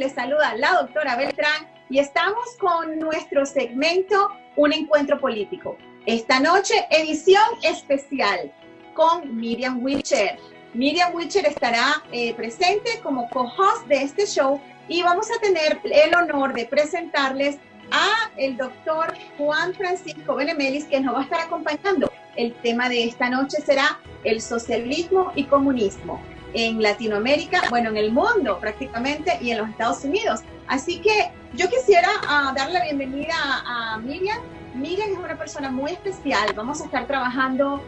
les saluda la doctora Beltrán y estamos con nuestro segmento Un Encuentro Político. Esta noche, edición especial con Miriam Wilcher. Miriam Wilcher estará presente como co-host de este show y vamos a tener el honor de presentarles a el doctor Juan Francisco Benemelis, que nos va a estar acompañando. El tema de esta noche será el socialismo y comunismo en Latinoamérica, bueno, en el mundo prácticamente, y en los Estados Unidos. Así que yo quisiera darle la bienvenida a Miriam. Miriam es una persona muy especial. Vamos a estar trabajando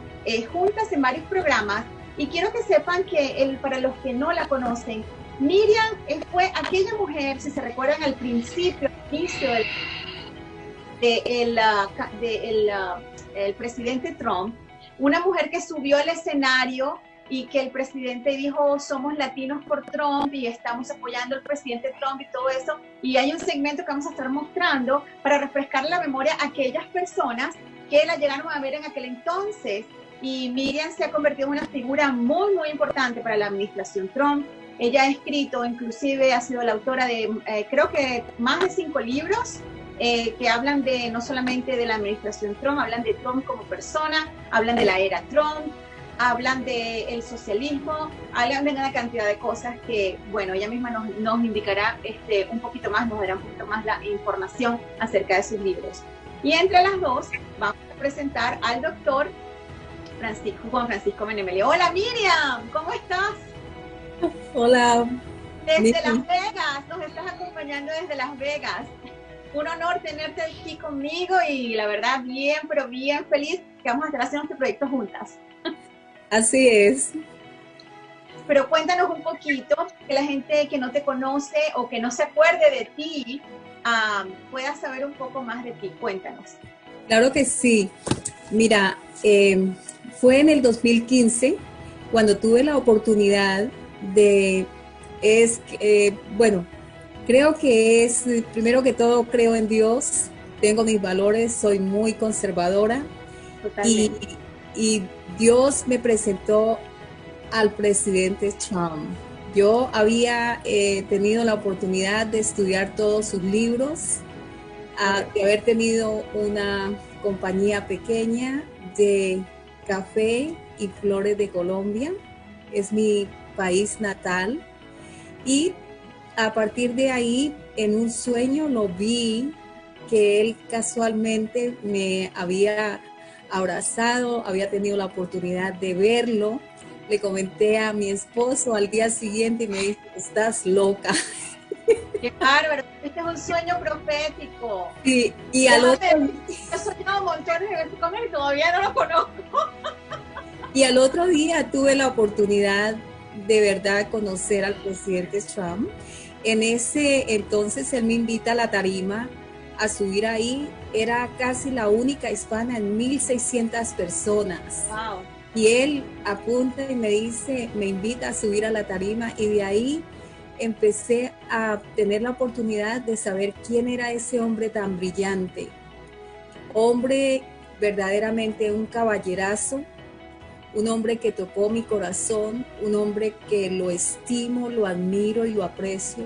juntas en varios programas y quiero que sepan que para los que no la conocen, Miriam fue aquella mujer, si se recuerdan al principio, al inicio el presidente Trump, una mujer que subió al escenario y que el presidente dijo, somos latinos por Trump y estamos apoyando al presidente Trump y todo eso. Y hay un segmento que vamos a estar mostrando para refrescar la memoria a aquellas personas que la llegaron a ver en aquel entonces. Y Miriam se ha convertido en una figura muy, muy importante para la administración Trump. Ella ha escrito, inclusive ha sido la autora de, creo que más de 5 libros que hablan no solamente de la administración Trump, hablan de Trump como persona, hablan de la era Trump, hablan del socialismo, hablan de una cantidad de cosas que, bueno, ella misma nos indicará un poquito más, nos dará un poquito más la información acerca de sus libros. Y entre las dos vamos a presentar al doctor Juan Francisco Benemelis. Hola Miriam, ¿cómo estás? Hola. Desde Las Vegas, nos estás acompañando desde Las Vegas. Un honor tenerte aquí conmigo y la verdad bien, pero bien feliz que vamos a estar haciendo este proyecto juntas. Así es. Pero cuéntanos un poquito, que la gente que no te conoce o que no se acuerde de ti pueda saber un poco más de ti. Cuéntanos. Claro que sí. Mira, fue en el 2015 cuando tuve la oportunidad creo que es, primero que todo, creo en Dios, tengo mis valores, soy muy conservadora. Totalmente. Y Dios me presentó al presidente Trump. Yo había tenido la oportunidad de estudiar todos sus libros, de haber tenido una compañía pequeña de café y flores de Colombia, es mi país natal, y a partir de ahí, en un sueño lo vi que él casualmente me había abrazado, había tenido la oportunidad de verlo. Le comenté a mi esposo al día siguiente y me dijo, estás loca. ¡Qué bárbaro! Este es un sueño profético. Sí, y al otro... He soñado montones de veces con él y todavía no lo conozco. Y al otro día tuve la oportunidad de verdad conocer al presidente Trump. En ese entonces él me invita a la tarima a subir ahí. Era casi la única hispana en 1,600 personas. Wow. Y él apunta y me dice, me invita a subir a la tarima, y de ahí empecé a tener la oportunidad de saber quién era ese hombre tan brillante. Hombre verdaderamente un caballerazo, un hombre que tocó mi corazón, un hombre que lo estimo, lo admiro y lo aprecio.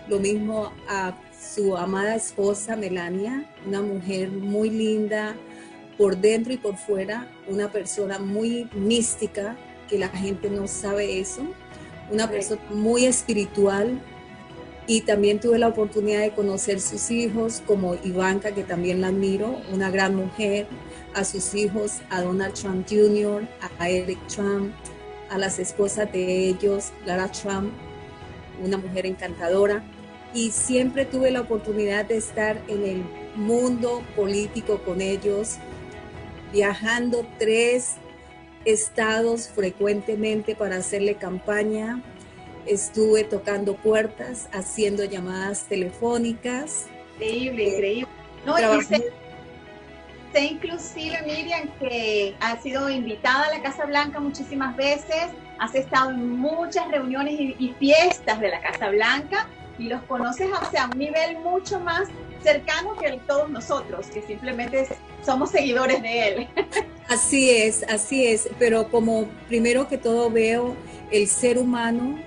Lo mismo a su amada esposa Melania, una mujer muy linda por dentro y por fuera, una persona muy mística, que la gente no sabe eso, una persona muy espiritual. Y también tuve la oportunidad de conocer sus hijos, como Ivanka, que también la admiro, una gran mujer, a sus hijos, a Donald Trump Jr., a Eric Trump, a las esposas de ellos, Lara Trump, una mujer encantadora. Y siempre tuve la oportunidad de estar en el mundo político con ellos, viajando 3 estados frecuentemente para hacerle campaña. Estuve tocando puertas, haciendo llamadas telefónicas. Increíble, increíble. No, sé inclusive, Miriam, que has sido invitada a la Casa Blanca muchísimas veces, has estado en muchas reuniones y fiestas de la Casa Blanca y los conoces a un nivel mucho más cercano que todos nosotros, que simplemente somos seguidores de él. Así es, pero como primero que todo veo el ser humano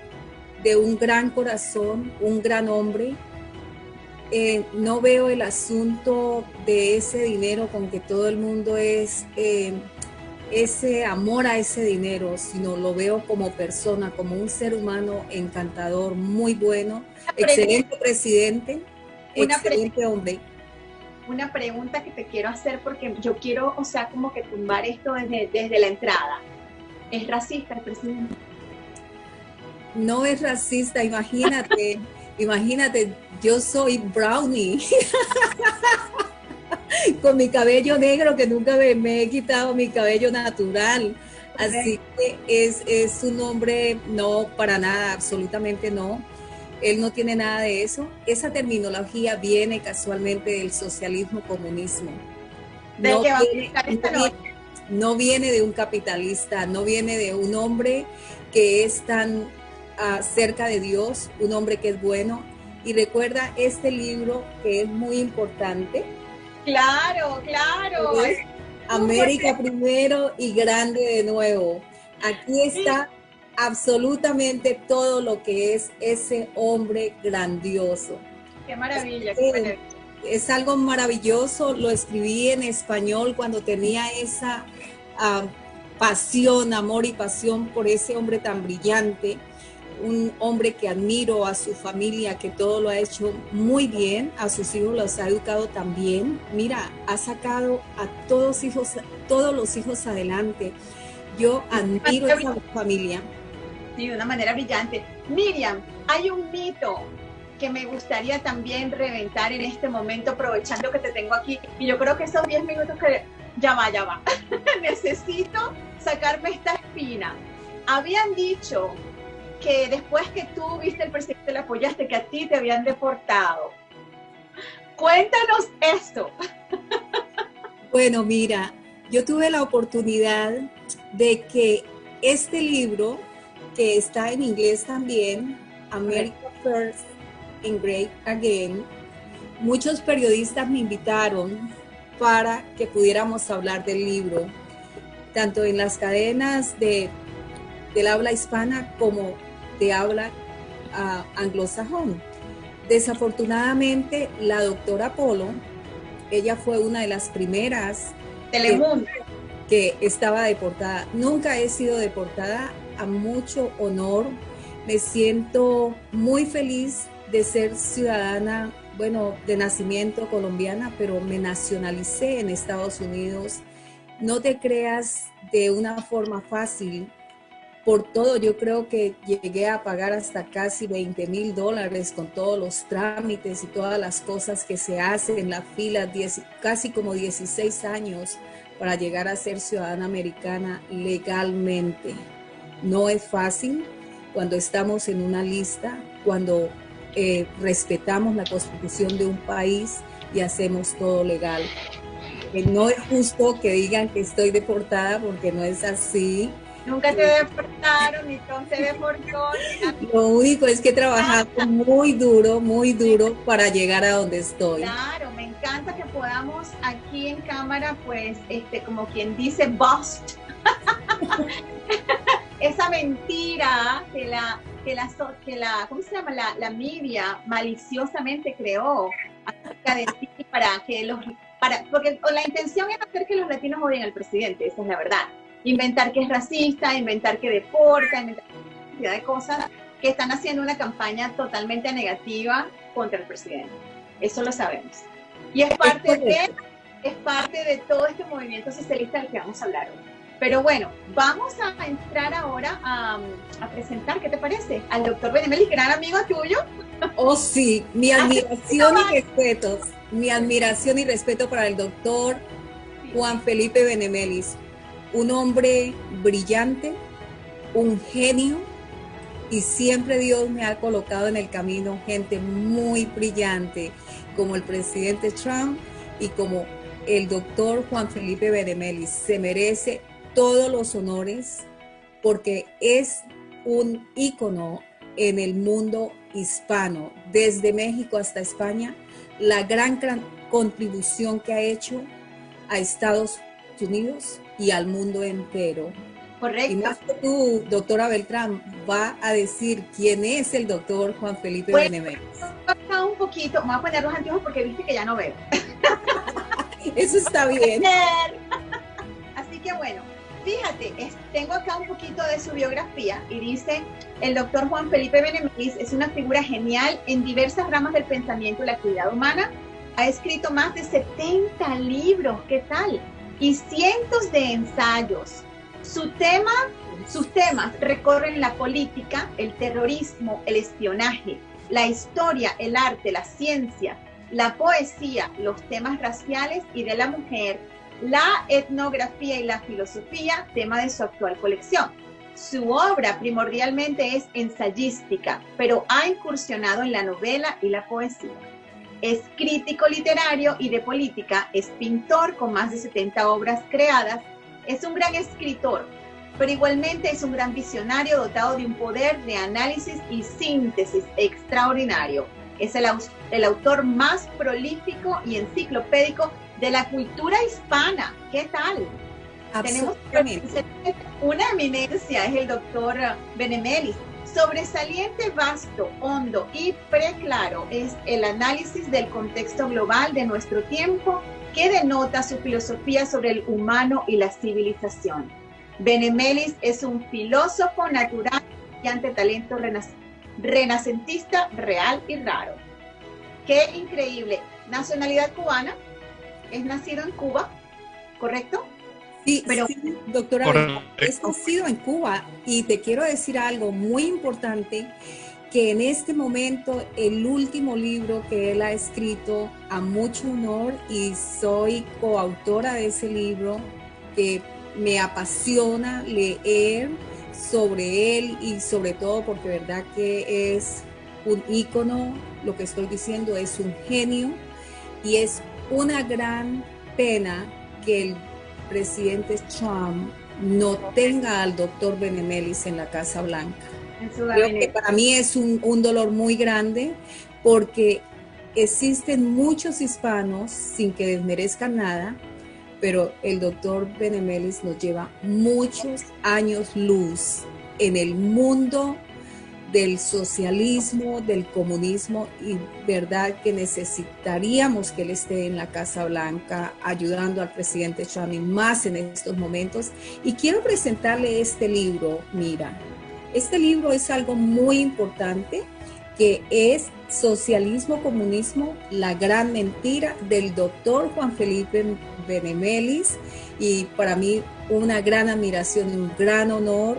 de un gran corazón, un gran hombre. No veo el asunto de ese dinero con que todo el mundo es ese amor a ese dinero, sino lo veo como persona, como un ser humano encantador, muy bueno, excelente presidente, excelente hombre. Una pregunta que te quiero hacer porque yo quiero, o sea, como que tumbar esto desde la entrada. ¿Es racista el presidente? No es racista, imagínate, imagínate, yo soy brownie. Con mi cabello negro, que nunca me he quitado mi cabello natural. Así que es un hombre, no, para nada, absolutamente no. Él no tiene nada de eso. Esa terminología viene casualmente del socialismo comunismo. No viene de un capitalista, no viene de un hombre que es tan cerca de Dios, un hombre que es bueno. Y recuerda este libro que es muy importante. Claro, claro. América primero y grande de nuevo. Aquí está absolutamente todo lo que es ese hombre grandioso. Qué maravilla, qué maravilla. Es algo maravilloso, lo escribí en español cuando tenía esa pasión, amor y pasión por ese hombre tan brillante, un hombre que admiro, a su familia, que todo lo ha hecho muy bien, a sus hijos los ha educado también. Mira, ha sacado a todos los hijos adelante. Yo admiro esa familia. Sí, de una manera brillante. Miriam, hay un mito que me gustaría también reventar en este momento, aprovechando que te tengo aquí. Y yo creo que esos 10 minutos que... Ya va. Necesito sacarme esta espina. Habían dicho que después que tú viste al presidente, le apoyaste, que a ti te habían deportado. Cuéntanos esto. Bueno, mira, yo tuve la oportunidad de que este libro, que está en inglés también, America First and Great Again, muchos periodistas me invitaron para que pudiéramos hablar del libro, tanto en las cadenas del habla hispana como de habla anglosajón. Desafortunadamente, la doctora Polo, ella fue una de las primeras Telemundo que estaba deportada. Nunca he sido deportada, a mucho honor. Me siento muy feliz de ser ciudadana, bueno, de nacimiento colombiana, pero me nacionalicé en Estados Unidos. No te creas, de una forma fácil. Por todo, yo creo que llegué a pagar hasta casi $20,000 con todos los trámites y todas las cosas que se hacen en la fila, casi como 16 años para llegar a ser ciudadana americana legalmente. No es fácil cuando estamos en una lista, cuando respetamos la constitución de un país y hacemos todo legal. No es justo que digan que estoy deportada, porque no es así. Nunca te deportaron, ni Trump te deportó. Lo único es que he trabajado muy duro para llegar a donde estoy. Claro, me encanta que podamos aquí en cámara, pues, como quien dice, bust. Esa mentira que la ¿cómo se llama? La media maliciosamente creó acerca de ti porque la intención es hacer que los latinos odien al presidente, esa es la verdad. Inventar que es racista, inventar que deporta, inventar una cantidad de cosas que están haciendo una campaña totalmente negativa contra el presidente. Eso lo sabemos. Y es parte de todo este movimiento socialista del que vamos a hablar hoy. Pero bueno, vamos a entrar ahora a presentar, ¿qué te parece? Al doctor Benemelis, gran amigo tuyo. Oh, sí, mi admiración y respeto para el doctor Juan Felipe Benemelis. Un hombre brillante, un genio, y siempre Dios me ha colocado en el camino gente muy brillante, como el presidente Trump y como el doctor Juan Felipe Benemelis. Se merece todos los honores porque es un ícono en el mundo hispano, desde México hasta España, la gran contribución que ha hecho a Estados Unidos y al mundo entero. Y más que tú, doctora Beltrán, va a decir quién es el doctor Juan Felipe Benemelis. Un poquito, me voy a poner los anteojos porque viste que ya no veo. Eso está bien. Así que bueno, fíjate, tengo acá un poquito de su biografía y dice, el doctor Juan Felipe Benemelis es una figura genial en diversas ramas del pensamiento y la actividad humana. Ha escrito más de 70 libros, ¿qué tal? Y cientos de ensayos. Sus temas recorren la política, el terrorismo, el espionaje, la historia, el arte, la ciencia, la poesía, los temas raciales y de la mujer, la etnografía y la filosofía, tema de su actual colección. Su obra primordialmente es ensayística, pero ha incursionado en la novela y la poesía. Es crítico literario y de política, es pintor con más de 70 obras creadas, es un gran escritor, pero igualmente es un gran visionario dotado de un poder de análisis y síntesis extraordinario. Es el autor más prolífico y enciclopédico de la cultura hispana. ¿Qué tal? Tenemos una eminencia, es el doctor Benemelis. Sobresaliente, vasto, hondo y preclaro es el análisis del contexto global de nuestro tiempo que denota su filosofía sobre el humano y la civilización. Benemelis es un filósofo natural y ante talento renacentista, real y raro. ¡Qué increíble! Nacionalidad cubana, es nacido en Cuba, ¿correcto? Sí, pero, sí, doctora, es nacido en Cuba y te quiero decir algo muy importante, que en este momento el último libro que él ha escrito, a mucho honor, y soy coautora de ese libro, que me apasiona leer sobre él y sobre todo porque verdad que es un ícono, lo que estoy diciendo es un genio y es una gran pena que el presidente Trump no tenga al doctor Benemelis en la Casa Blanca. Creo que para mí es un dolor muy grande porque existen muchos hispanos, sin que desmerezcan nada, pero el doctor Benemelis nos lleva muchos años luz en el mundo del socialismo, del comunismo, y verdad que necesitaríamos que él esté en la Casa Blanca ayudando al presidente Trump y más en estos momentos. Y quiero presentarle este libro, mira, este libro es algo muy importante que es Socialismo, Comunismo, la gran mentira del doctor Juan Felipe Benemelis, y para mí una gran admiración y un gran honor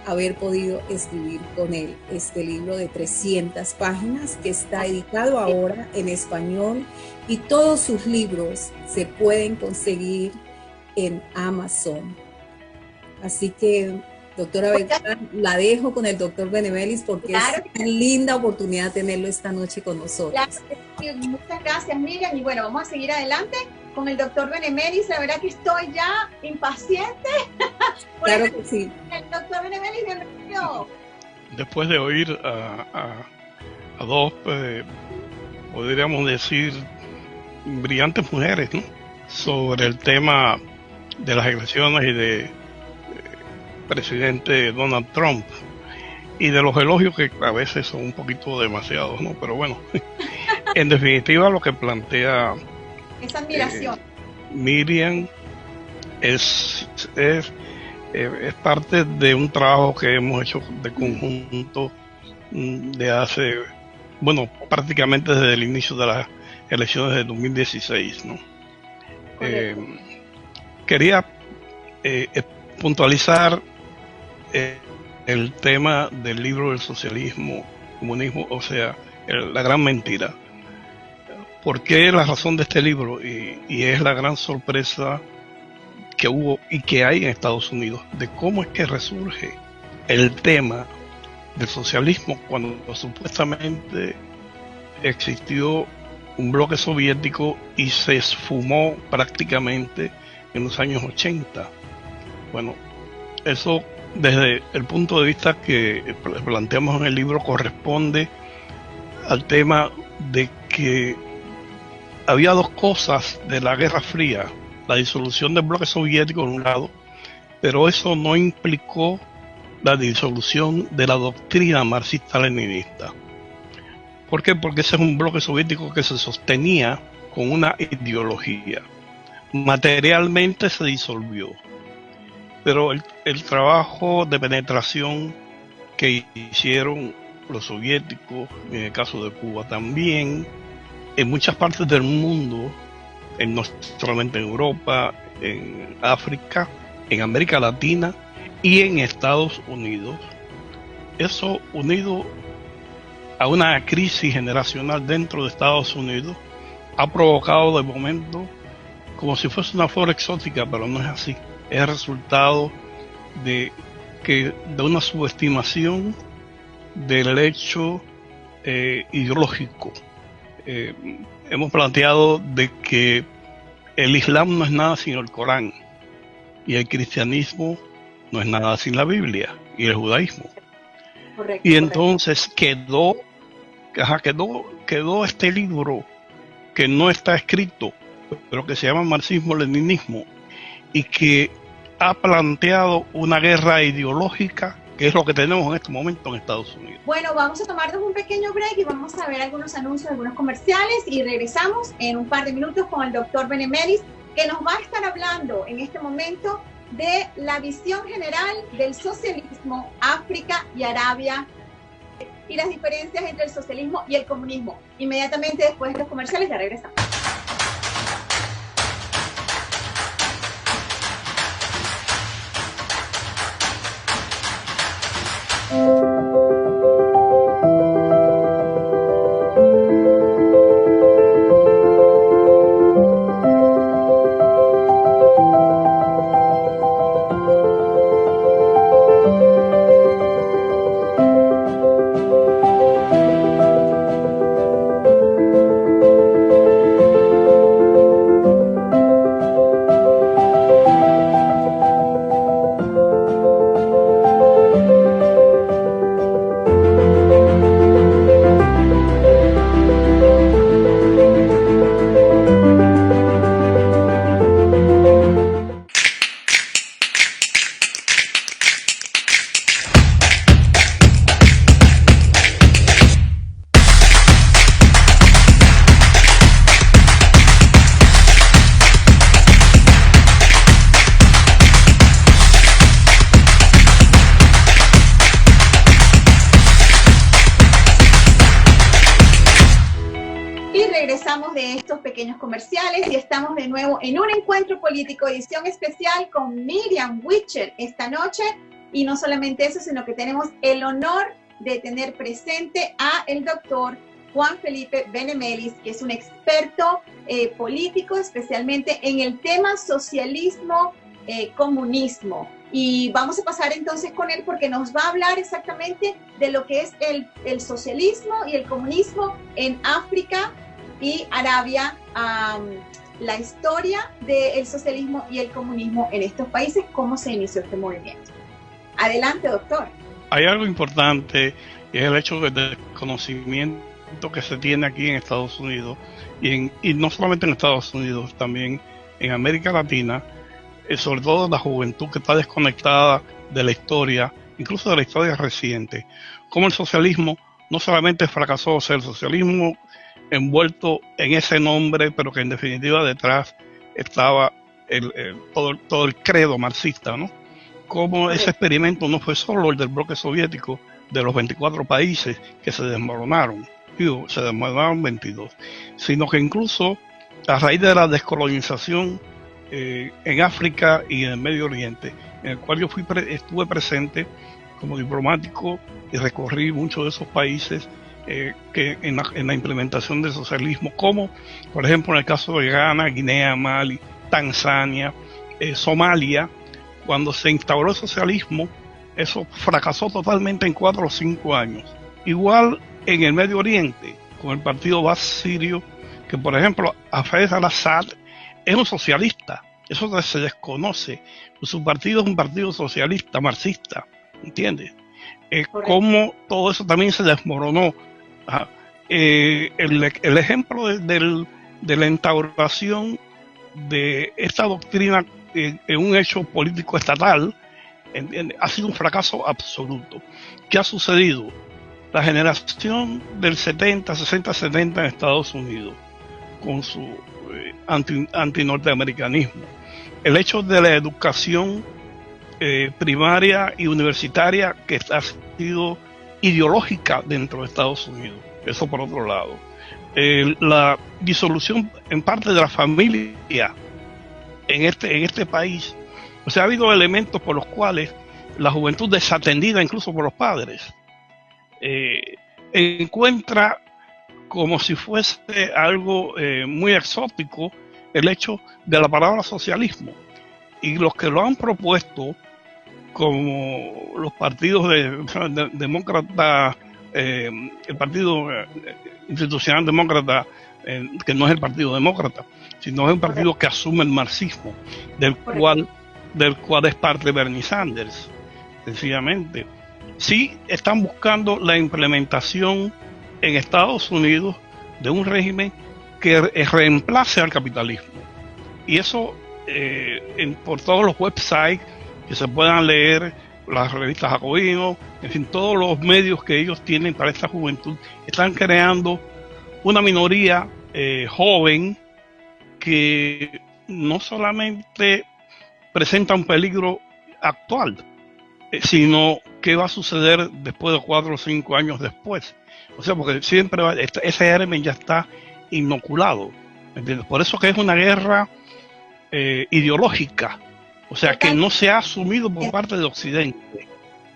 haber podido escribir con él este libro de 300 páginas que está editado ahora en español y todos sus libros se pueden conseguir en Amazon. Así que, doctora Beltrán, la dejo con el doctor Benemelis porque claro, es una linda oportunidad tenerlo esta noche con nosotros. Claro, muchas gracias, Miriam, y bueno, vamos a seguir adelante con el doctor Benemelis. La verdad que estoy ya impaciente. Claro que sí. El doctor Benemelis, bienvenido. Después de oír a dos, podríamos decir, brillantes mujeres, ¿no?, sobre el tema de las elecciones y de presidente Donald Trump, y de los elogios que a veces son un poquito demasiados, ¿no? Pero bueno, en definitiva lo que plantea esa admiración Miriam es parte de un trabajo que hemos hecho de conjunto de hace, bueno, prácticamente desde el inicio de las elecciones de 2016, ¿no? Quería puntualizar el tema del libro del socialismo, comunismo, o sea, la gran mentira. ¿Por qué la razón de este libro? Y es la gran sorpresa que hubo y que hay en Estados Unidos, de cómo es que resurge el tema del socialismo cuando supuestamente existió un bloque soviético y se esfumó prácticamente en los años 80. Bueno, eso desde el punto de vista que planteamos en el libro corresponde al tema de que había dos cosas de la Guerra Fría: la disolución del bloque soviético por un lado pero eso no implicó la disolución de la doctrina marxista-leninista. ¿Por qué? Porque ese es un bloque soviético que se sostenía con una ideología. Materialmente se disolvió, pero el trabajo de penetración que hicieron los soviéticos, en el caso de Cuba también, en muchas partes del mundo, no solamente en Europa, en África, en América Latina y en Estados Unidos, eso unido a una crisis generacional dentro de Estados Unidos, ha provocado de momento como si fuese una flor exótica, pero no es así. Es el resultado de una subestimación del hecho ideológico. Hemos planteado de que el Islam no es nada sin el Corán y el cristianismo no es nada sin la Biblia y el judaísmo. Correcto, y entonces quedó este libro que no está escrito, pero que se llama marxismo-leninismo y que ha planteado una guerra ideológica, que es lo que tenemos en este momento en Estados Unidos. Bueno, vamos a tomarnos un pequeño break y vamos a ver algunos anuncios, algunos comerciales, y regresamos en un par de minutos con el doctor Benemelis, que nos va a estar hablando en este momento de la visión general del socialismo, África y Arabia, y las diferencias entre el socialismo y el comunismo. Inmediatamente después de los comerciales ya regresamos. De estos pequeños comerciales y estamos de nuevo en un encuentro político, edición especial con Miriam Witcher esta noche. Y no solamente eso, sino que tenemos el honor de tener presente a el doctor Juan Felipe Benemelis, que es un experto político, especialmente en el tema socialismo, comunismo. Y vamos a pasar entonces con él porque nos va a hablar exactamente de lo que es el socialismo y el comunismo en África y Arabia, la historia del socialismo y el comunismo en estos países, cómo se inició este movimiento. Adelante, doctor. Hay algo importante, y es el hecho del desconocimiento que se tiene aquí en Estados Unidos, y no solamente en Estados Unidos, también en América Latina, sobre todo la juventud que está desconectada de la historia, incluso de la historia reciente. Como el socialismo no solamente fracasó, o sea, el socialismo envuelto en ese nombre, pero que en definitiva detrás estaba todo el credo marxista, ¿no? Como ese experimento no fue solo el del bloque soviético, de los 24 países que se desmoronaron, se desmoronaron 22, sino que incluso a raíz de la descolonización en África y en el Medio Oriente, en el cual yo estuve presente como diplomático y recorrí muchos de esos países, que en la implementación del socialismo, como por ejemplo en el caso de Ghana, Guinea, Mali, Tanzania, Somalia. Cuando se instauró el socialismo, eso fracasó totalmente en 4 o 5 años. Igual en el Medio Oriente, con el partido Baas sirio, que por ejemplo Hafez al-Assad es un socialista, eso se desconoce, su partido es un partido socialista, marxista, ¿entiendes? Cómo todo eso también se desmoronó. El ejemplo de la instauración de esta doctrina en un hecho político estatal, ha sido un fracaso absoluto. ¿Qué ha sucedido? La generación del 70, 60, 70 en Estados Unidos, con su antinorteamericanismo, el hecho de la educación primaria y universitaria que ha sido ideológica dentro de Estados Unidos, eso por otro lado, la disolución en parte de la familia en este país. O sea, ha habido elementos por los cuales la juventud, desatendida incluso por los padres, encuentra como si fuese algo muy exótico el hecho de la palabra socialismo. Y los que lo han propuesto, como los partidos demócratas, el Partido Institucional Demócrata, que no es el Partido Demócrata, sino es un partido que asume el marxismo, del cual es parte Bernie Sanders, sencillamente. Sí están buscando la implementación en Estados Unidos de un régimen que reemplace al capitalismo. Y eso por todos los websites que se puedan leer, las revistas Jacobino, en fin, todos los medios que ellos tienen para esta juventud, están creando una minoría joven que no solamente presenta un peligro actual, sino qué va a suceder después de 4 o 5 años después. O sea, porque siempre ese germen ya está inoculado, ¿entiendes? Por eso que es una guerra ideológica, o sea, que no se ha asumido por parte de Occidente.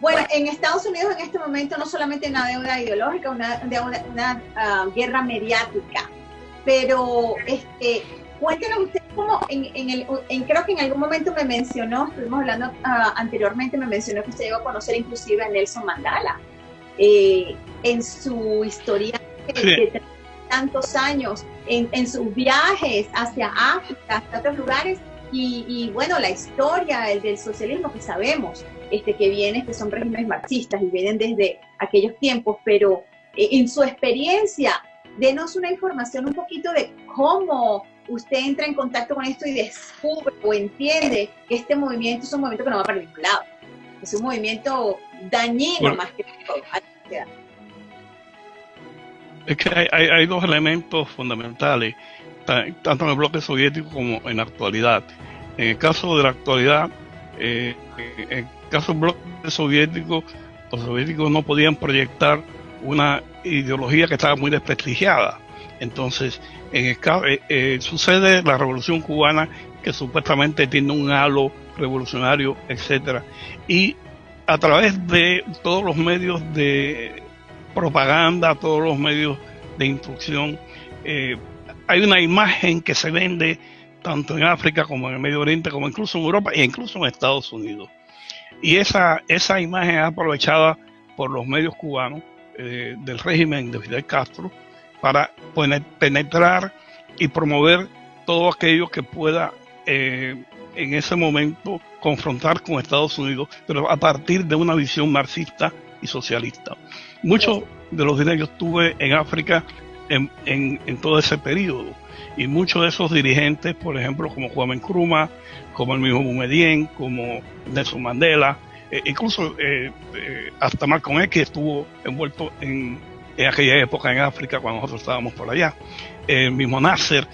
Bueno, en Estados Unidos en este momento no solamente una deuda ideológica, una guerra mediática, pero cuéntenos usted cómo, creo que en algún momento me mencionó, estuvimos hablando anteriormente, me mencionó que usted llegó a conocer inclusive a Nelson Mandela, en su historia de tantos años, en sus viajes hacia África, hasta otros lugares, y bueno, la historia del socialismo que sabemos, que viene, que son regímenes marxistas y vienen desde aquellos tiempos, pero en su experiencia, denos una información un poquito de cómo usted entra en contacto con esto y descubre o entiende que este movimiento es un movimiento que no va para ningún lado, es un movimiento dañino más que todo a la sociedad. Es que hay dos elementos fundamentales, tanto en el bloque soviético como en la actualidad. En el caso de la actualidad, en el caso del bloque soviético, los soviéticos no podían proyectar una ideología que estaba muy desprestigiada. Entonces, sucede la Revolución Cubana, que supuestamente tiene un halo revolucionario, etcétera, y a través de todos los medios de propaganda, todos los medios de instrucción, hay una imagen que se vende tanto en África como en el Medio Oriente, como incluso en Europa e incluso en Estados Unidos. Y esa imagen es aprovechada por los medios cubanos del régimen de Fidel Castro para penetrar y promover todo aquello que pueda en ese momento confrontar con Estados Unidos, pero a partir de una visión marxista y socialista. Muchos de los días yo estuve en África en todo ese periodo, y muchos de esos dirigentes, por ejemplo, como Kwame Nkrumah, como el mismo Boumediene, como Nelson Mandela, incluso hasta Malcolm X estuvo envuelto en aquella época en África cuando nosotros estábamos por allá, el mismo Nasser,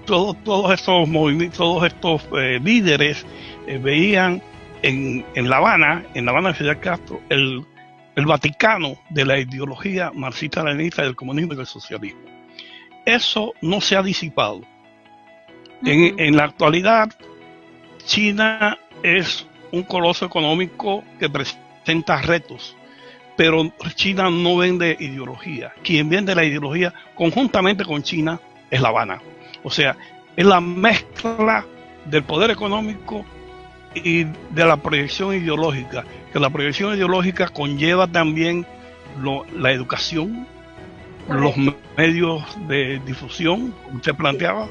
todos estos movimientos, todos estos líderes veían en La Habana de Fidel Castro, el Vaticano de la ideología marxista-leninista del comunismo y del socialismo. Eso no se ha disipado. En la actualidad, China es un coloso económico que presenta retos, pero China no vende ideología. Quien vende la ideología conjuntamente con China es La Habana. O sea, es la mezcla del poder económico y de la proyección ideológica, que la proyección ideológica conlleva también la educación, los medios de difusión, como usted planteaba,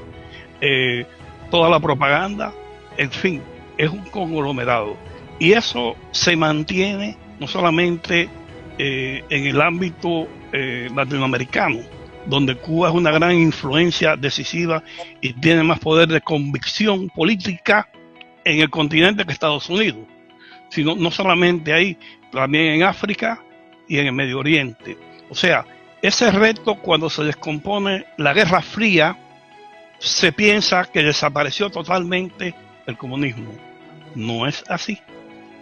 toda la propaganda, en fin, es un conglomerado. Y eso se mantiene no solamente en el ámbito latinoamericano, donde Cuba es una gran influencia decisiva y tiene más poder de convicción política en el continente que Estados Unidos, sino no solamente ahí, también en África y en el Medio Oriente. O sea, ese reto, cuando se descompone la Guerra Fría, se piensa que desapareció totalmente el comunismo. No es así.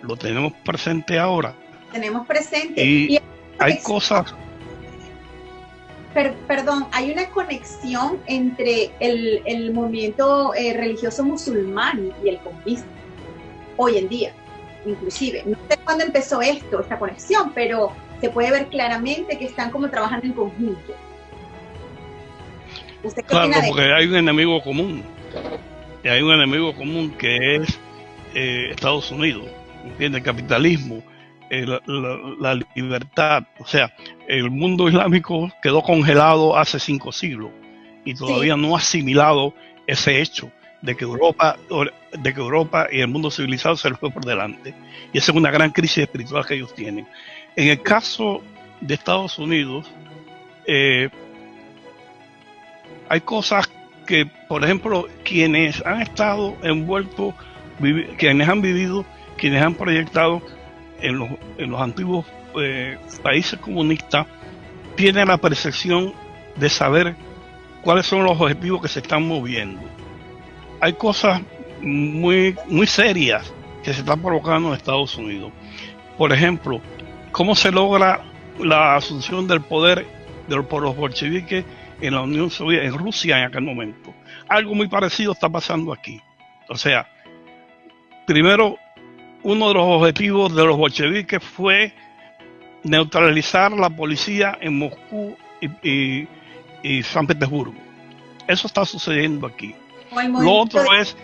Lo tenemos presente ahora. Tenemos presente. Y hay cosas... Perdón, hay una conexión entre el movimiento religioso musulmán y el comunismo. Hoy en día, inclusive. No sé cuándo empezó esta conexión, pero se puede ver claramente que están como trabajando en conjunto. ¿Usted qué opina de eso? Porque hay un enemigo común. Y hay un enemigo común que es Estados Unidos. ¿Entiende? El capitalismo, la libertad. O sea, el mundo islámico quedó congelado hace 5 siglos y todavía no ha asimilado ese hecho de que Europa y el mundo civilizado se les fue por delante. Y esa es una gran crisis espiritual que ellos tienen. En el caso de Estados Unidos, hay cosas que, por ejemplo, quienes han estado envueltos, quienes han vivido, quienes han proyectado en los antiguos países comunistas, tienen la percepción de saber cuáles son los objetivos que se están moviendo. Hay cosas muy, muy serias que se están provocando en Estados Unidos. Por ejemplo, cómo se logra la asunción del poder por los bolcheviques en la Unión Soviética, en Rusia en aquel momento. Algo muy parecido está pasando aquí. O sea, primero, uno de los objetivos de los bolcheviques fue neutralizar la policía en Moscú y San Petersburgo. Eso está sucediendo aquí. Lo otro es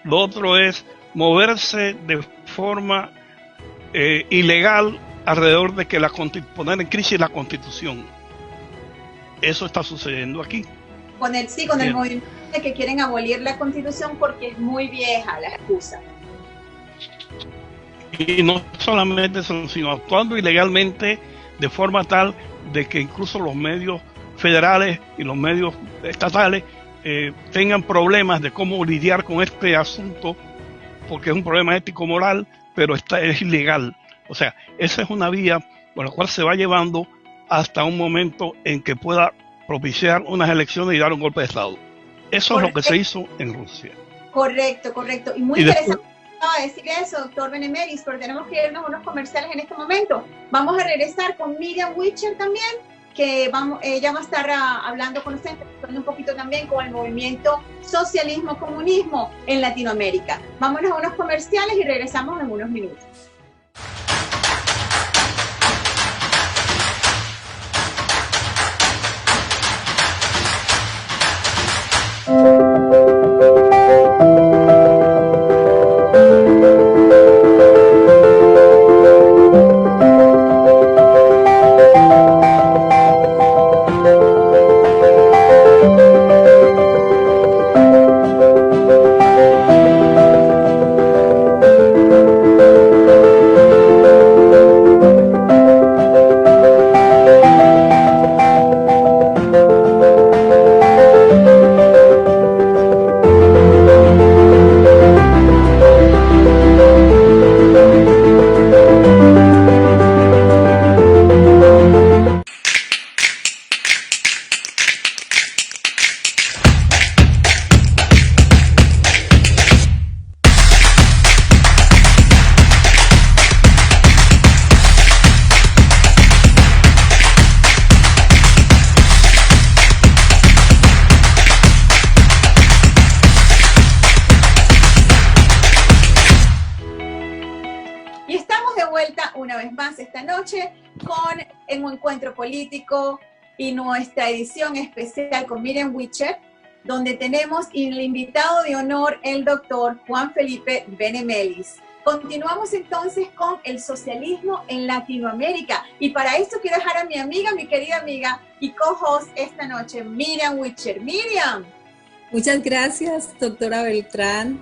Lo otro es moverse de forma ilegal alrededor de que poner en crisis la Constitución. Eso está sucediendo aquí. Con el movimiento de que quieren abolir la Constitución porque es muy vieja la excusa. Y no solamente eso, sino actuando ilegalmente de forma tal de que incluso los medios federales y los medios estatales tengan problemas de cómo lidiar con este asunto, porque es un problema ético-moral, pero es ilegal. O sea, esa es una vía por la cual se va llevando hasta un momento en que pueda propiciar unas elecciones y dar un golpe de Estado. Eso es lo que se hizo en Rusia. Correcto. Y muy interesante decir eso, doctor Benemelis, pero tenemos que irnos a unos comerciales en este momento. Vamos a regresar con Miriam Witcher también, que ella va a estar hablando con ustedes, un poquito también con el movimiento socialismo-comunismo en Latinoamérica. Vámonos a unos comerciales y regresamos en unos minutos. Una vez más esta noche con el encuentro político y nuestra edición especial con Miriam Witcher, donde tenemos el invitado de honor, el doctor Juan Felipe Benemelis. Continuamos entonces con el socialismo en Latinoamérica, y para esto quiero dejar a mi amiga, mi querida amiga y co-host esta noche, Miriam Witcher. Miriam. Muchas gracias, doctora Beltrán.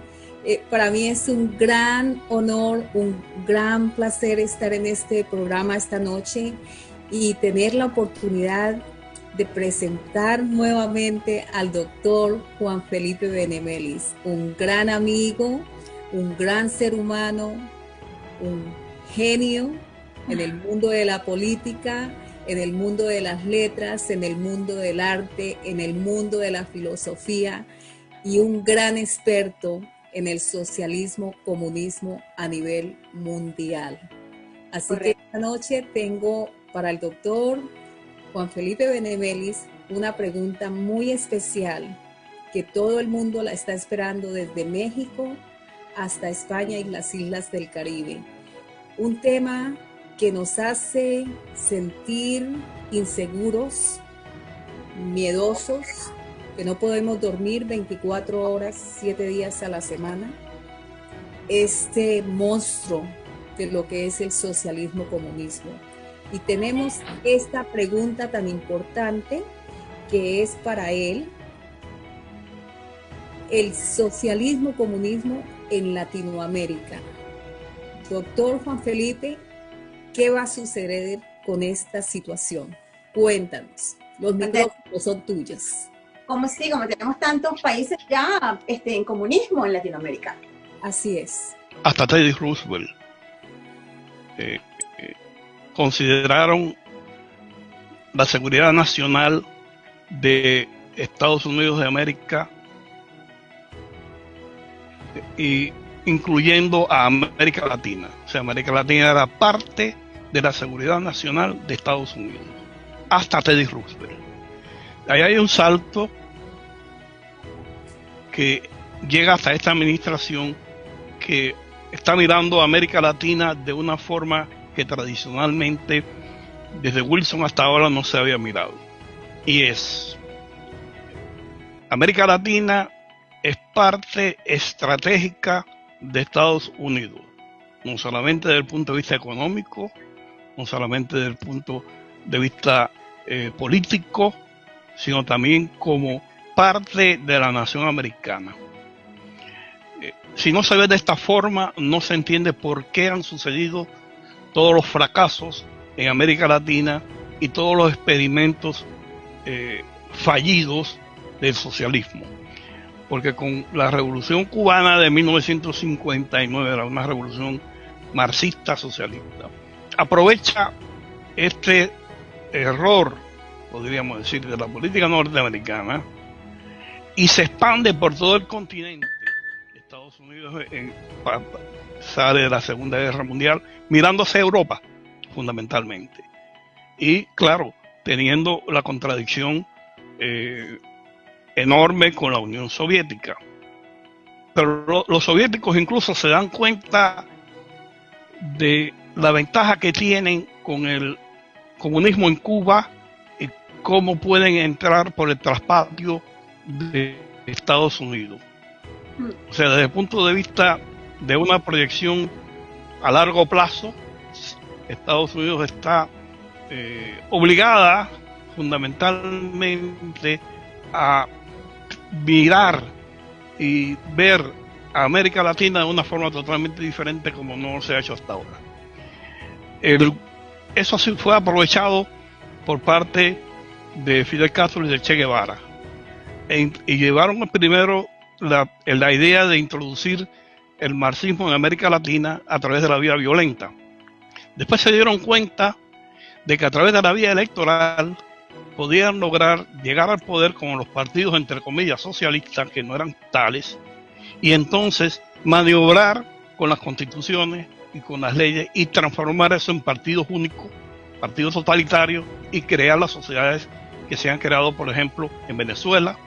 Para mí es un gran honor, un gran placer estar en este programa esta noche y tener la oportunidad de presentar nuevamente al doctor Juan Felipe Benemelis, un gran amigo, un gran ser humano, un genio en el mundo de la política, en el mundo de las letras, en el mundo del arte, en el mundo de la filosofía y un gran experto en el socialismo, comunismo a nivel mundial. Así Correcto. Que esta noche tengo para el doctor Juan Felipe Benemelis una pregunta muy especial que todo el mundo la está esperando desde México hasta España y las islas del Caribe. Un tema que nos hace sentir inseguros, miedosos, que no podemos dormir 24 horas, 7 días a la semana. Este monstruo de lo que es el socialismo-comunismo. Y tenemos esta pregunta tan importante que es para él: el socialismo-comunismo en Latinoamérica. Doctor Juan Felipe, ¿qué va a suceder con esta situación? Cuéntanos, los micrófonos son tuyos. Como tenemos tantos países ya en comunismo en Latinoamérica. Así es. Hasta Teddy Roosevelt consideraron la seguridad nacional de Estados Unidos de América, y incluyendo a América Latina. O sea, América Latina era parte de la seguridad nacional de Estados Unidos, hasta Teddy Roosevelt. Ahí hay un salto que llega hasta esta administración, que está mirando a América Latina de una forma que tradicionalmente, desde Wilson hasta ahora, no se había mirado. Y es: América Latina es parte estratégica de Estados Unidos, no solamente desde el punto de vista económico, no solamente desde el punto de vista político, sino también como parte de la nación americana. Si no se ve de esta forma, no se entiende por qué han sucedido todos los fracasos en América Latina y todos los experimentos fallidos del socialismo. Porque con la Revolución Cubana de 1959, era una revolución marxista socialista, aprovecha este error, podríamos decir, de la política norteamericana y se expande por todo el continente. Estados Unidos sale de la Segunda Guerra Mundial mirando hacia Europa, fundamentalmente. Y claro, teniendo la contradicción enorme con la Unión Soviética. Pero los soviéticos incluso se dan cuenta de la ventaja que tienen con el comunismo en Cuba y cómo pueden entrar por el traspatio de Estados Unidos. O sea, desde el punto de vista de una proyección a largo plazo, Estados Unidos está obligada fundamentalmente a mirar y ver a América Latina de una forma totalmente diferente, como no se ha hecho hasta ahora. Eso sí fue aprovechado por parte de Fidel Castro y de Che Guevara, y llevaron primero la idea de introducir el marxismo en América Latina a través de la vía violenta. Después se dieron cuenta de que a través de la vía electoral podían lograr llegar al poder con los partidos, entre comillas, socialistas, que no eran tales, y entonces maniobrar con las constituciones y con las leyes y transformar eso en partidos únicos, partidos totalitarios, y crear las sociedades que se han creado, por ejemplo, en Venezuela,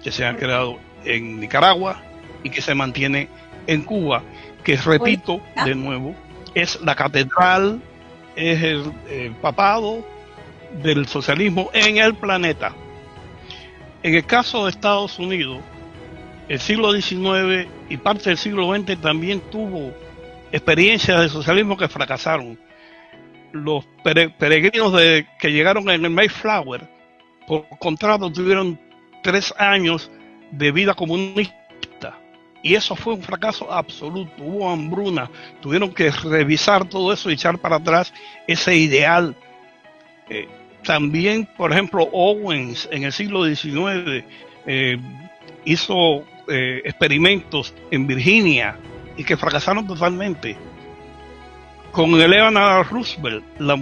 que se han creado en Nicaragua y que se mantiene en Cuba, que, repito de nuevo, es la catedral, es el papado del socialismo en el planeta. En el caso de Estados Unidos, el siglo XIX y parte del siglo XX también tuvo experiencias de socialismo que fracasaron. Los peregrinos que llegaron en el Mayflower, por contrato, tuvieron 3 años de vida comunista, y eso fue un fracaso absoluto. Hubo hambruna, tuvieron que revisar todo eso y echar para atrás ese ideal también, por ejemplo, Owens en el siglo XIX hizo experimentos en Virginia y que fracasaron totalmente. Con Eleanor Roosevelt, la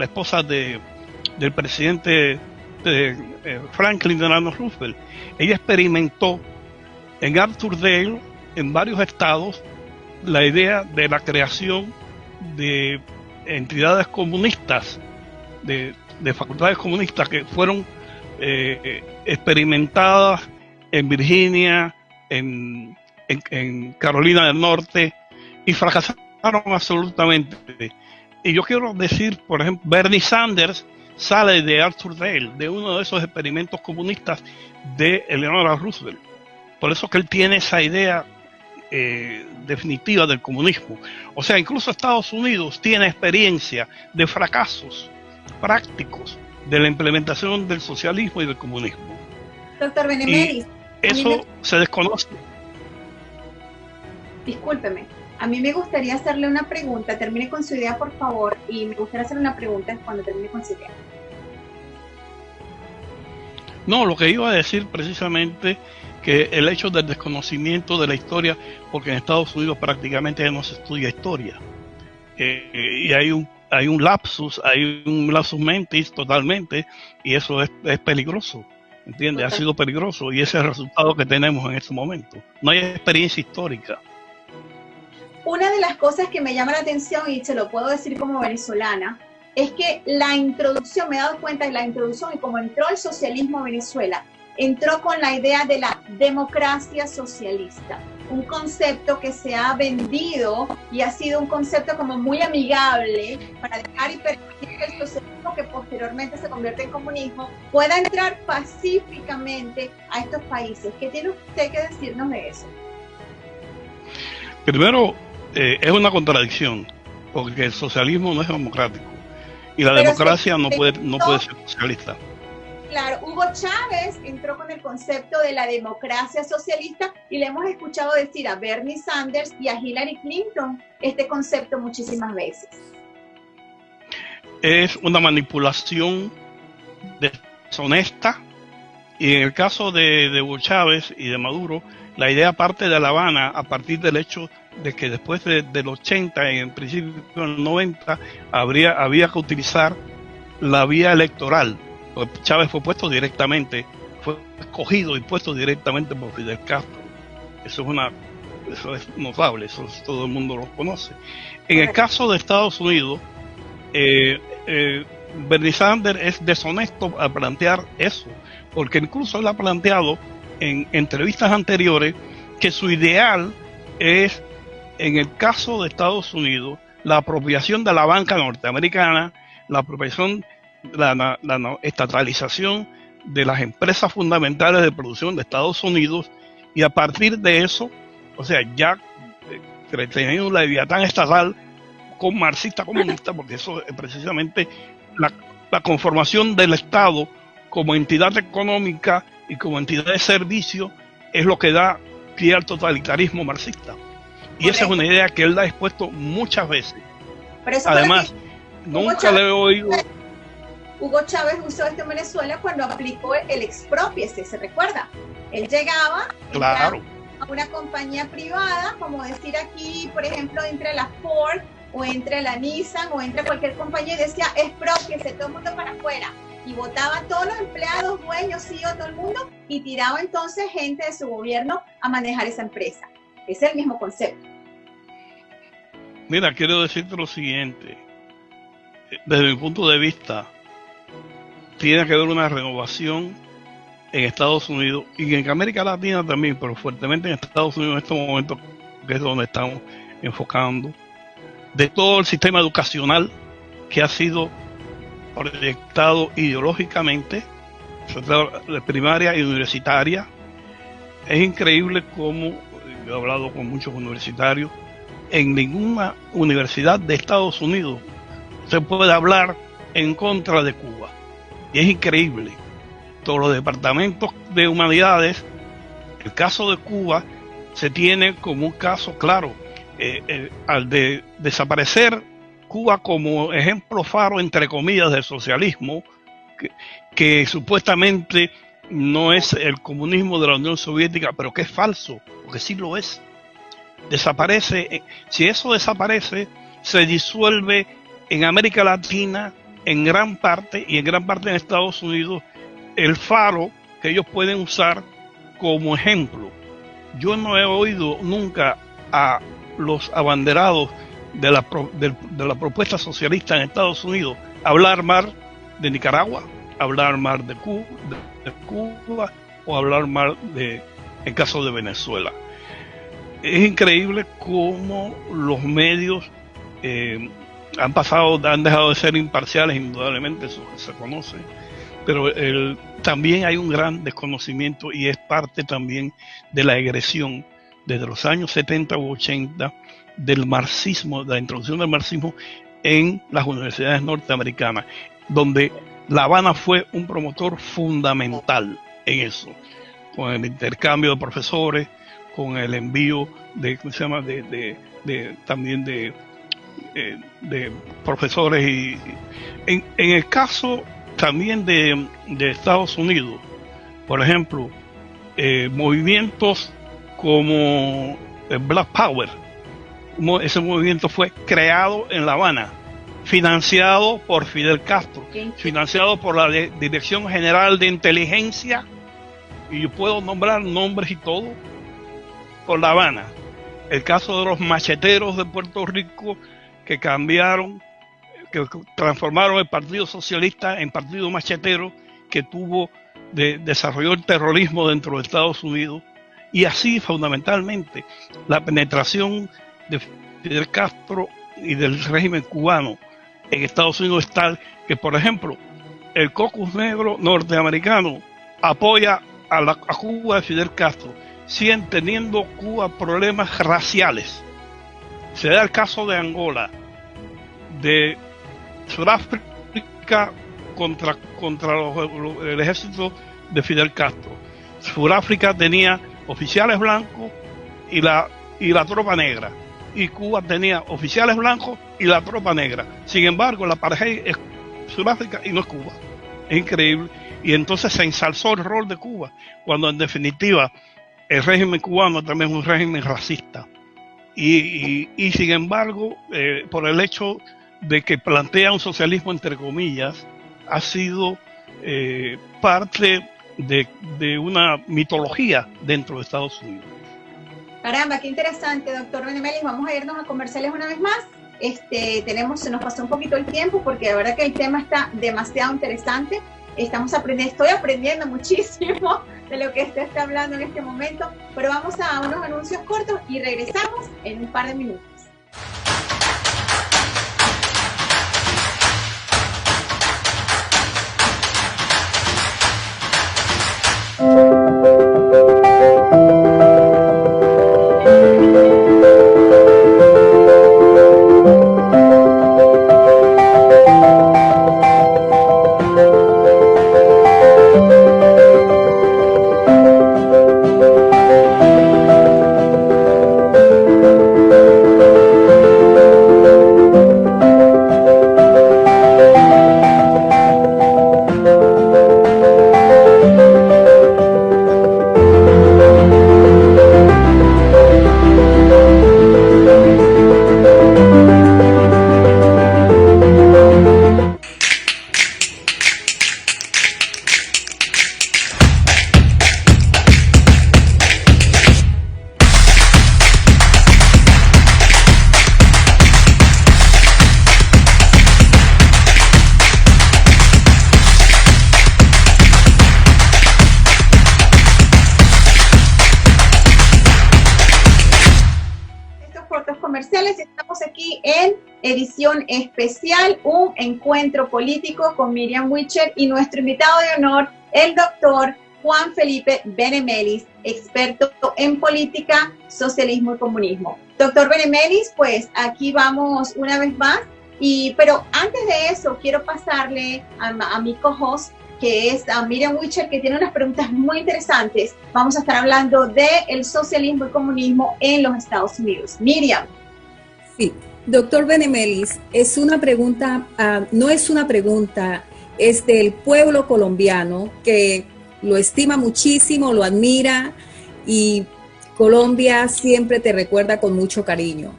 esposa del presidente Franklin Delano Roosevelt, ella experimentó en Arthur Dale, en varios estados, la idea de la creación de entidades comunistas, de facultades comunistas que fueron experimentadas en Virginia, en Carolina del Norte, y fracasaron absolutamente. Y yo quiero decir, por ejemplo, Bernie Sanders sale de Arthur Dale, de uno de esos experimentos comunistas de Eleanor Roosevelt. Por eso que él tiene esa idea definitiva del comunismo. O sea, incluso Estados Unidos tiene experiencia de fracasos prácticos de la implementación del socialismo y del comunismo. Doctor Benemeris, eso se desconoce. Discúlpeme, a mí me gustaría hacerle una pregunta. Termine con su idea, por favor, y me gustaría hacer una pregunta cuando termine con su idea. No, lo que iba a decir precisamente que el hecho del desconocimiento de la historia, porque en Estados Unidos prácticamente ya no se estudia historia, y hay un lapsus mentis totalmente, y eso es peligroso, ¿entiendes? Ha sido peligroso, y ese es el resultado que tenemos en este momento. No hay experiencia histórica. Una de las cosas que me llama la atención, y se lo puedo decir como venezolana, es que la introducción, me he dado cuenta de la introducción y como entró el socialismo a Venezuela, entró con la idea de la democracia socialista, un concepto que se ha vendido y ha sido un concepto como muy amigable para dejar y permitir que el socialismo, que posteriormente se convierte en comunismo, pueda entrar pacíficamente a estos países. ¿Qué tiene usted que decirnos de eso? Primero, es una contradicción, porque el socialismo no es democrático y la democracia no puede ser socialista. Claro, Hugo Chávez entró con el concepto de la democracia socialista y le hemos escuchado decir a Bernie Sanders y a Hillary Clinton este concepto muchísimas veces. Es una manipulación deshonesta, y en el caso de Hugo Chávez y de Maduro, la idea parte de La Habana a partir del hecho de que después del 80 y en principio del 90 había que utilizar la vía electoral. Chávez fue escogido y puesto directamente por Fidel Castro. Eso es notable, eso todo el mundo lo conoce. En el caso de Estados Unidos, Bernie Sanders es deshonesto al plantear eso, porque incluso él ha planteado en entrevistas anteriores que su ideal es, en el caso de Estados Unidos, la apropiación de la banca norteamericana, la apropiación, la estatalización de las empresas fundamentales de producción de Estados Unidos, y a partir de eso, o sea, ya teniendo un leviatán estatal con marxista comunista, porque eso es precisamente la conformación del Estado como entidad económica y como entidad de servicio es lo que da pie al totalitarismo marxista. Y esa es una idea que él ha expuesto muchas veces. Además, nunca le he oído... Hugo Chávez usó esto en Venezuela cuando aplicó el exprópiese, ¿se recuerda? Él llegaba a una compañía privada, como decir aquí, por ejemplo, entre la Ford o entre la Nissan o entre cualquier compañía, y decía exprópiese, todo el mundo para afuera, y votaba a todos los empleados, dueños, CEO, todo el mundo, y tiraba entonces gente de su gobierno a manejar esa empresa. Es el mismo concepto. Mira, quiero decirte lo siguiente. Desde mi punto de vista, tiene que haber una renovación en Estados Unidos y en América Latina también, pero fuertemente en Estados Unidos en estos momentos, que es donde estamos enfocando, de todo el sistema educacional que ha sido proyectado ideológicamente, sobre todo de primaria y universitaria. Es increíble cómo, yo he hablado con muchos universitarios, en ninguna universidad de Estados Unidos se puede hablar en contra de Cuba. Y es increíble. Todos los departamentos de humanidades, el caso de Cuba se tiene como un caso claro. Al desaparecer Cuba como ejemplo faro, entre comillas, del socialismo, que supuestamente no es el comunismo de la Unión Soviética, pero que es falso, porque sí lo es. Desaparece. Si eso desaparece, se disuelve en América Latina en gran parte, y en gran parte en Estados Unidos, el faro que ellos pueden usar como ejemplo. Yo no he oído nunca a los abanderados de la propuesta socialista en Estados Unidos hablar mal de Nicaragua, hablar mal de Cuba o hablar mal en caso de Venezuela. Es increíble cómo los medios han dejado de ser imparciales, indudablemente, eso se conoce, pero también hay un gran desconocimiento, y es parte también de la agresión desde los años 70 u 80 del marxismo, de la introducción del marxismo en las universidades norteamericanas, donde La Habana fue un promotor fundamental en eso, con el intercambio de profesores, con el envío también de profesores, y en el caso también de Estados Unidos, por ejemplo, movimientos como el Black Power, ese movimiento fue creado en La Habana, financiado por Fidel Castro, financiado por la Dirección General de Inteligencia, y yo puedo nombrar nombres y todo, por La Habana. El caso de los macheteros de Puerto Rico, que transformaron el Partido Socialista en Partido Machetero, que desarrolló el terrorismo dentro de Estados Unidos, y así fundamentalmente la penetración de Fidel Castro y del régimen cubano en Estados Unidos es tal que, por ejemplo, el caucus negro norteamericano apoya a Cuba de Fidel Castro, siguen teniendo Cuba problemas raciales. Se da el caso de Angola, de Sudáfrica contra el ejército de Fidel Castro. Sudáfrica tenía oficiales blancos y la tropa negra, y Cuba tenía oficiales blancos y la tropa negra. Sin embargo, la apartheid es Sudáfrica y no es Cuba. Es increíble. Y entonces se ensalzó el rol de Cuba, cuando en definitiva el régimen cubano también es un régimen racista. Y sin embargo, por el hecho de que plantea un socialismo entre comillas, ha sido parte de una mitología dentro de Estados Unidos. Caramba, qué interesante, doctor Benemelis. Vamos a irnos a comerciales una vez más. Se nos pasó un poquito el tiempo, porque la verdad que el tema está demasiado interesante. Estoy aprendiendo muchísimo de lo que usted está hablando en este momento, pero vamos a unos anuncios cortos y regresamos en un par de minutos. Estamos aquí en edición especial, un encuentro político con Miriam Wischer y nuestro invitado de honor, el doctor Juan Felipe Benemelis, experto en política, socialismo y comunismo. Doctor Benemelis, pues aquí vamos una vez más, pero antes de eso quiero pasarle a mi co-host, que es a Miriam Wischer, que tiene unas preguntas muy interesantes. Vamos a estar hablando del socialismo y comunismo en los Estados Unidos. Miriam. Sí, Doctor Benemelis, es una pregunta, no es una pregunta, es del pueblo colombiano que lo estima muchísimo, lo admira y Colombia siempre te recuerda con mucho cariño.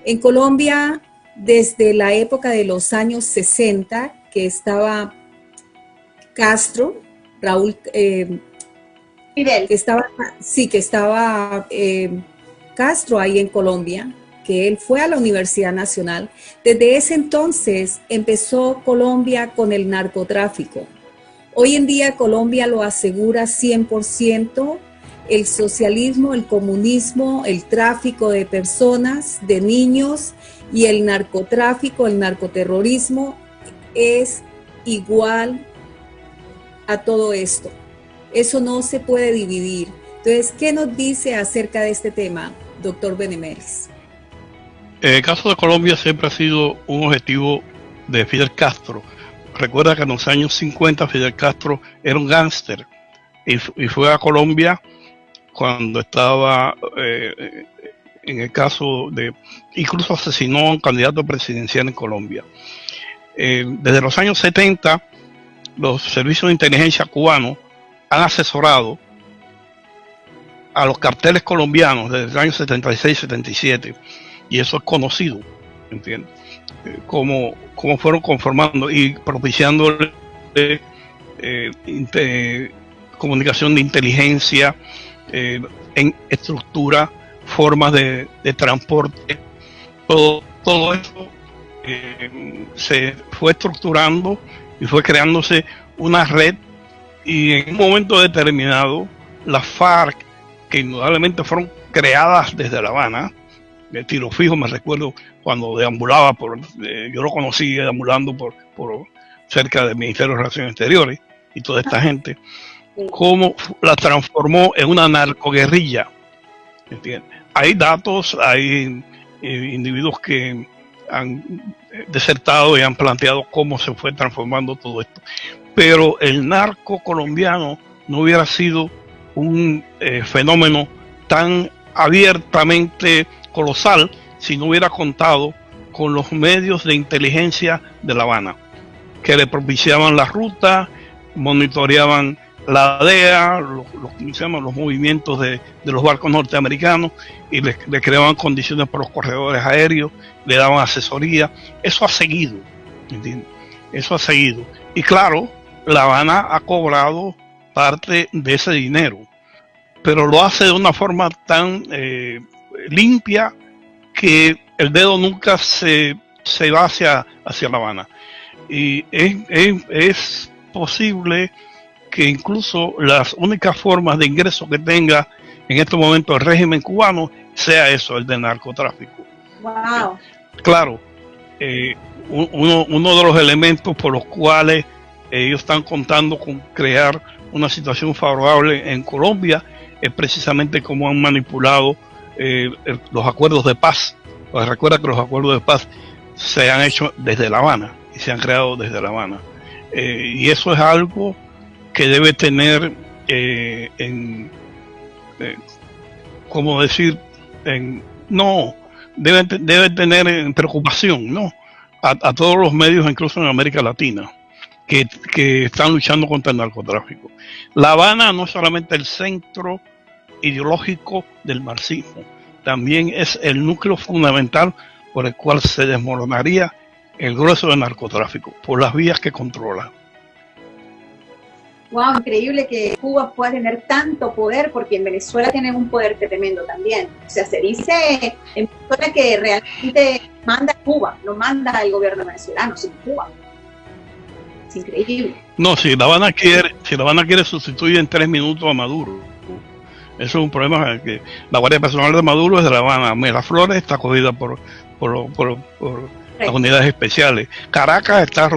En Colombia, desde la época de los años 60, que estaba Castro, Raúl, Fidel. que estaba Castro ahí en Colombia, que él fue a la Universidad Nacional. Desde ese entonces empezó Colombia con el narcotráfico. Hoy en día Colombia lo asegura 100%, el socialismo, el comunismo, el tráfico de personas, de niños y el narcotráfico, el narcoterrorismo es igual a todo esto. Eso no se puede dividir. Entonces, ¿qué nos dice acerca de este tema, doctor Benemelis? El caso de Colombia siempre ha sido un objetivo de Fidel Castro. Recuerda que en los años 50 Fidel Castro era un gángster y fue a Colombia cuando estaba en el caso de, incluso asesinó a un candidato presidencial en Colombia. Desde los años 70, los servicios de inteligencia cubanos han asesorado a los carteles colombianos desde el año 76-77, y eso es conocido, ¿entiendes? Cómo fueron conformando y propiciando comunicación de inteligencia, en estructura, formas de transporte, todo eso se fue estructurando y fue creándose una red, y en un momento determinado las FARC, que indudablemente fueron creadas desde La Habana, de tiro fijo, me recuerdo cuando deambulaba yo lo conocí deambulando por cerca del Ministerio de Relaciones Exteriores y toda esta gente, cómo la transformó en una narcoguerrilla, ¿entiendes? Hay datos, hay individuos que han desertado y han planteado cómo se fue transformando todo esto, pero el narco colombiano no hubiera sido un fenómeno tan abiertamente colosal si no hubiera contado con los medios de inteligencia de La Habana, que le propiciaban la ruta, monitoreaban la DEA, los movimientos de los barcos norteamericanos, y le creaban condiciones para los corredores aéreos, le daban asesoría. Eso ha seguido, ¿entiendes? Eso ha seguido. Y claro, La Habana ha cobrado parte de ese dinero, pero lo hace de una forma tan limpia que el dedo nunca se va hacia La Habana. Y es posible que incluso las únicas formas de ingreso que tenga en este momento el régimen cubano sea eso, el de narcotráfico. Wow. Claro, uno de los elementos por los cuales ellos están contando con crear una situación favorable en Colombia es precisamente cómo han manipulado los acuerdos de paz. Pues recuerda que los acuerdos de paz se han hecho desde La Habana y se han creado desde La Habana, y eso es algo que debe tener ¿cómo decir? No, debe tener en preocupación, ¿no? A todos los medios, incluso en América Latina, que están luchando contra el narcotráfico. La Habana no es solamente el centro ideológico del marxismo, también es el núcleo fundamental por el cual se desmoronaría el grueso del narcotráfico, por las vías que controla. Wow, increíble que Cuba pueda tener tanto poder, porque en Venezuela tienen un poder tremendo también. O sea, se dice en Venezuela que realmente manda Cuba, no manda el gobierno venezolano, sino Cuba. Es increíble. No, si La Habana quiere sustituir en 3 minutos a Maduro. Eso es un problema, que la Guardia Personal de Maduro es de La Habana. Miraflores está cogida por las unidades especiales. Caracas está rodeada